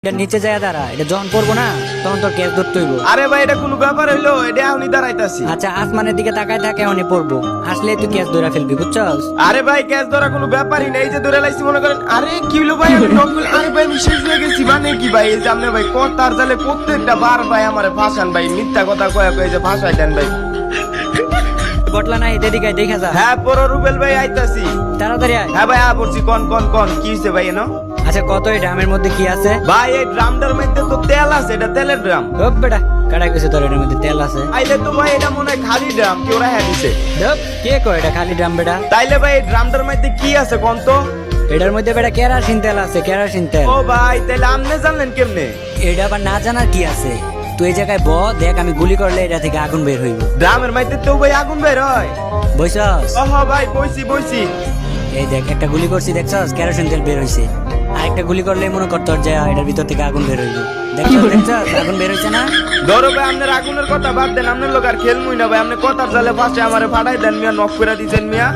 এটা নিচে যায় দাঁড়া, এটা যখন পড়বো না তখন তোর কেস ধরতে হইব। আরে ভাই এটা কোনো ব্যাপার হইলো? এটা এখনই দাঁড়াইতাছি। আচ্ছা আসমানের দিকে তাকায় থাকে, এখনই পড়বো, আসলে তুই কেস ধরে ফেলবি, বুঝছস? আরে ভাই ক্যাচ ধরা কোনো ব্যাপারই নেই, এই যে ধরে লাইছি মনে করেন। আরে কি হলো ভাই, আমি নক করলে আরে ভাই আমি শেষ হয়ে গেছি। মানে কি ভাই, এই যে আপনি ভাই কথার জালে প্রত্যেকটা বার ভাই আমারে ফাঁসান ভাই, মিথ্যা কথা কয়ে কয়ে যে ফাঁসাই দেন ভাই। বটলা নাই, এদিকে দেখা যা। হ্যাঁ পড়ো রুবেল ভাই, আইতাছি। তাড়াতাড়ি আয়। হ্যাঁ ভাই পড়ছি। কোন কোন কোন কি হইছে ভাই এনো? আচ্ছা কত এই ড্রামের মধ্যে কি আছে? ভাই এই ড্রামটার মধ্যে তো তেল আছে, এটা তেলের ড্রাম। ধপ বেটা, কাটাই গেছে তোর এটার মধ্যে তেল আছে। আইলে তো ভাই এটা মনে হয় খালি ড্রাম, কি ওরা হ্যাঁ দিছে। ধপ, কে কয় এটা খালি ড্রাম বেটা? তাইলে ভাই এই ড্রামটার মধ্যে কি আছে কোন তো? এটার মধ্যে বেটা কেরাসিন তেল আছে, কেরাসিন তেল। ও ভাই তাইলে আপনি জানলেন কেমনে? এটা আবার না জানার কি আছে? তুই এই জায়গায় দেখ, আমি গুলি করলে এটা থেকে আগুন বের হইব। ড্রামের মধ্যে তো ভাই আগুন বের হয়। বুঝছস? ও ভাই বইছি বইছি। এই দেখ, একটা গুলি করছি, দেখছস কেরোসিন তেল বের হইছে। আরেকটা গুলি করলে মনে করতো যে এটার ভিতর থেকে আগুন বের হইব। দেখছস আগুন বের হইছে না? ধরো ভাই আপনার আগুনের কথা বাদ দেন, আপনার লোক আর খেলমুই না ভাই। আপনি কথার জালে ফাঁসে আমারে ফাটাই দেন মিয়া, নক করে দিচ্ছেন মিয়া।